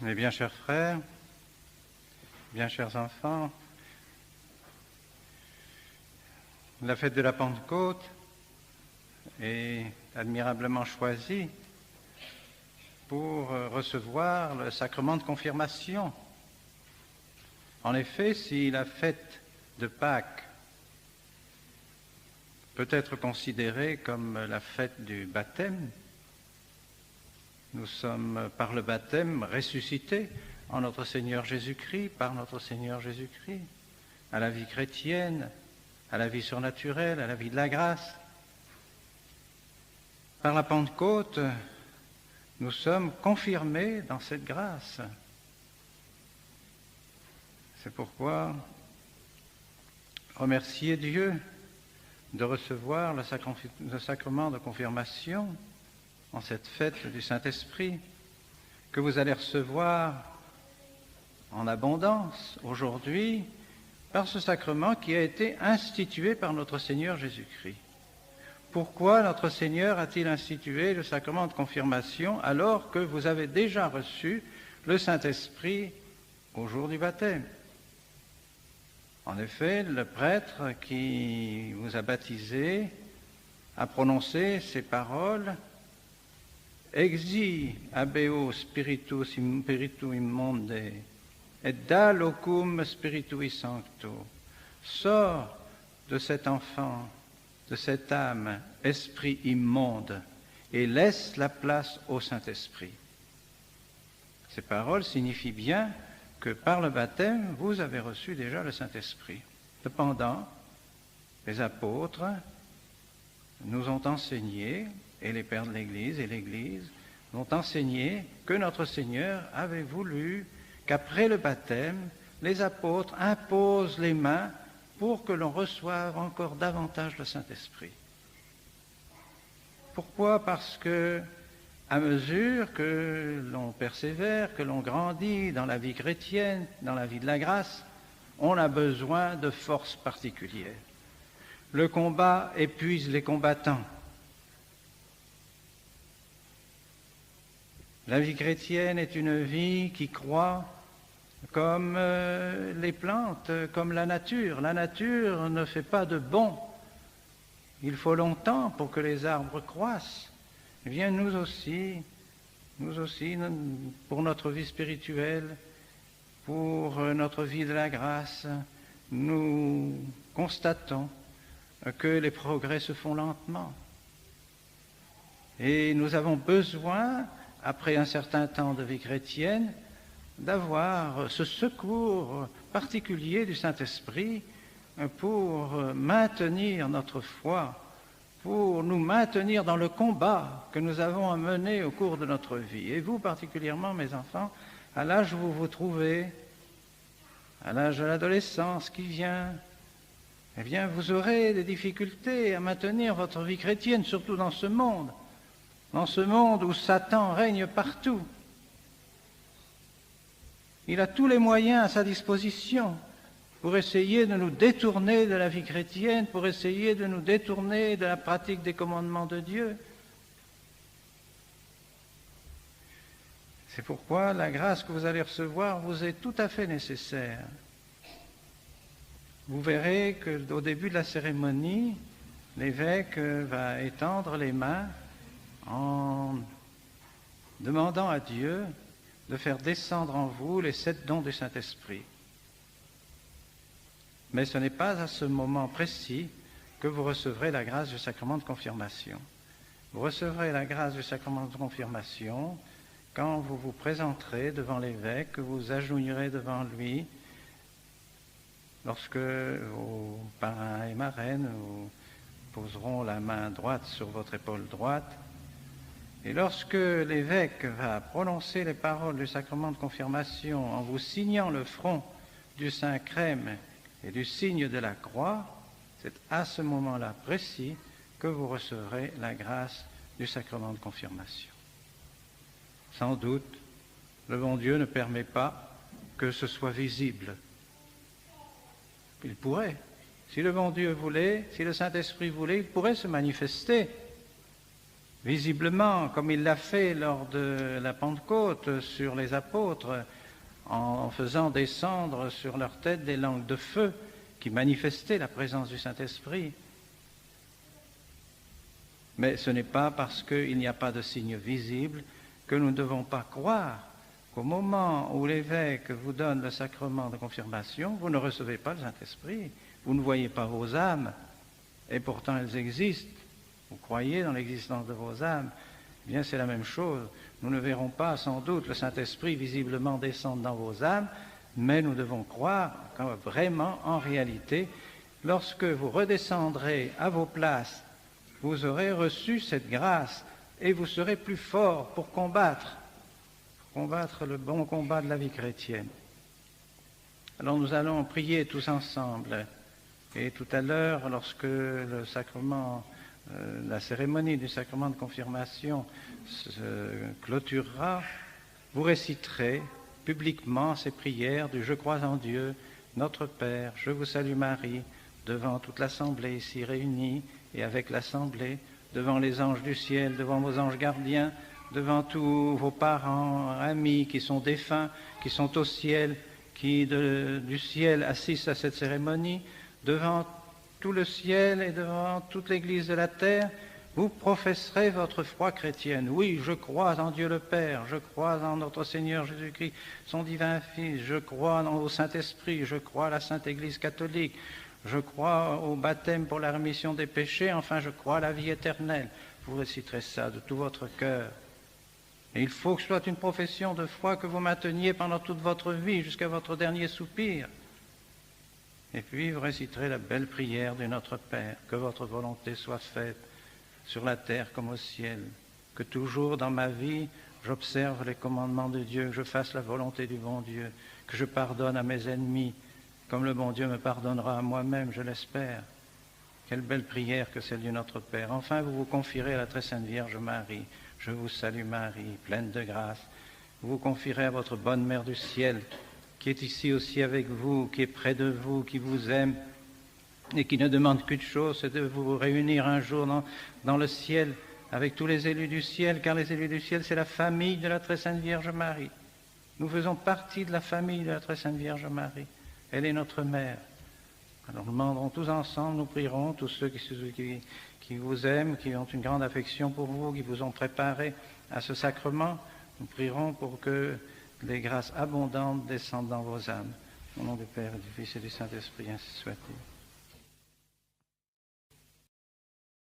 Mes bien chers frères, bien chers enfants, la fête de la Pentecôte est admirablement choisie pour recevoir le sacrement de confirmation. En effet, si la fête de Pâques peut être considérée comme la fête du baptême, nous sommes par le baptême ressuscités en notre Seigneur Jésus-Christ, par notre Seigneur Jésus-Christ, à la vie chrétienne, à la vie surnaturelle, à la vie de la grâce. Par la Pentecôte, nous sommes confirmés dans cette grâce. C'est pourquoi remercier Dieu de recevoir le sacrement de confirmation en cette fête du Saint-Esprit, que vous allez recevoir en abondance aujourd'hui par ce sacrement qui a été institué par notre Seigneur Jésus-Christ. Pourquoi notre Seigneur a-t-il institué le sacrement de confirmation alors que vous avez déjà reçu le Saint-Esprit au jour du baptême? En effet, le prêtre qui vous a baptisé a prononcé ces paroles: Exi habeo spiritu immonde, et da locum spiritui sancto. Sors de cet enfant, de cette âme, esprit immonde, et laisse la place au Saint-Esprit. Ces paroles signifient bien que par le baptême, vous avez reçu déjà le Saint-Esprit. Cependant, les apôtres nous ont enseigné, et les pères de l'Église et l'Église ont enseigné que notre Seigneur avait voulu qu'après le baptême, les apôtres imposent les mains pour que l'on reçoive encore davantage le Saint-Esprit. Pourquoi? Parce que, à mesure que l'on persévère, que l'on grandit dans la vie chrétienne, dans la vie de la grâce, on a besoin de forces particulières. Le combat épuise les combattants. La vie chrétienne est une vie qui croît comme les plantes, comme la nature. La nature ne fait pas de bond. Il faut longtemps pour que les arbres croissent. Eh bien, nous aussi, pour notre vie spirituelle, pour notre vie de la grâce, nous constatons que les progrès se font lentement. Et nous avons besoin, après un certain temps de vie chrétienne, d'avoir ce secours particulier du Saint-Esprit pour maintenir notre foi, pour nous maintenir dans le combat que nous avons à mener au cours de notre vie. Et vous particulièrement, mes enfants, à l'âge où vous vous trouvez, à l'âge de l'adolescence qui vient, eh bien, vous aurez des difficultés à maintenir votre vie chrétienne, surtout dans ce monde où Satan règne partout. Il a tous les moyens à sa disposition pour essayer de nous détourner de la vie chrétienne, pour essayer de nous détourner de la pratique des commandements de Dieu. C'est pourquoi la grâce que vous allez recevoir vous est tout à fait nécessaire. Vous verrez qu'au début de la cérémonie, l'évêque va étendre les mains en demandant à Dieu de faire descendre en vous les 7 dons du Saint-Esprit. Mais ce n'est pas à ce moment précis que vous recevrez la grâce du sacrement de confirmation. Vous recevrez la grâce du sacrement de confirmation quand vous vous présenterez devant l'évêque, que vous agenouillerez devant lui, lorsque vos parrains et marraines vous poseront la main droite sur votre épaule droite. Et lorsque l'évêque va prononcer les paroles du sacrement de confirmation en vous signant le front du Saint-Crème et du signe de la croix, c'est à ce moment-là précis que vous recevrez la grâce du sacrement de confirmation. Sans doute, le bon Dieu ne permet pas que ce soit visible. Il pourrait. Si le bon Dieu voulait, si le Saint-Esprit voulait, il pourrait se manifester. visiblement, comme il l'a fait lors de la Pentecôte sur les apôtres, en faisant descendre sur leur tête des langues de feu qui manifestaient la présence du Saint-Esprit. Mais ce n'est pas parce qu'il n'y a pas de signe visible que nous ne devons pas croire qu'au moment où l'évêque vous donne le sacrement de confirmation, vous ne recevez pas le Saint-Esprit, vous ne voyez pas vos âmes, et pourtant elles existent. Vous croyez dans l'existence de vos âmes, eh bien c'est la même chose. Nous ne verrons pas sans doute le Saint-Esprit visiblement descendre dans vos âmes, mais nous devons croire que vraiment, en réalité, lorsque vous redescendrez à vos places, vous aurez reçu cette grâce et vous serez plus forts pour combattre le bon combat de la vie chrétienne. Alors nous allons prier tous ensemble. Et tout à l'heure, lorsque le sacrement, la cérémonie du sacrement de confirmation se clôturera, vous réciterez publiquement ces prières du « Je crois en Dieu, notre Père, je vous salue Marie », devant toute l'Assemblée ici réunie et avec l'Assemblée, devant les anges du ciel, devant vos anges gardiens, devant tous vos parents, amis qui sont défunts, qui sont au ciel, qui du ciel assistent à cette cérémonie, devant tout le ciel et devant toute l'Église de la terre, vous professerez votre foi chrétienne. Oui, je crois en Dieu le Père, je crois en notre Seigneur Jésus-Christ, son divin Fils, je crois au Saint-Esprit, je crois à la Sainte Église catholique, je crois au baptême pour la rémission des péchés, enfin je crois à la vie éternelle. Vous réciterez ça de tout votre cœur. Et il faut que ce soit une profession de foi que vous mainteniez pendant toute votre vie, jusqu'à votre dernier soupir. Et puis vous réciterez la belle prière de Notre Père, que votre volonté soit faite sur la terre comme au ciel, que toujours dans ma vie j'observe les commandements de Dieu, que je fasse la volonté du bon Dieu, que je pardonne à mes ennemis, comme le bon Dieu me pardonnera à moi-même, je l'espère. Quelle belle prière que celle du Notre Père. Enfin, vous vous confierez à la très sainte Vierge Marie. Je vous salue Marie, pleine de grâce. Vous vous confierez à votre bonne Mère du ciel, qui est ici aussi avec vous, qui est près de vous, qui vous aime et qui ne demande qu'une chose, c'est de vous réunir un jour dans le ciel avec tous les élus du ciel, car les élus du ciel, c'est la famille de la très sainte Vierge Marie. Nous faisons partie de la famille de la très sainte Vierge Marie. Elle est notre mère. Alors nous demanderons tous ensemble, nous prierons, tous ceux qui vous aiment, qui ont une grande affection pour vous, qui vous ont préparé à ce sacrement, nous prierons pour que les grâces abondantes descendent dans vos âmes. Au nom du Père, et du Fils et du Saint-Esprit, ainsi soit-il.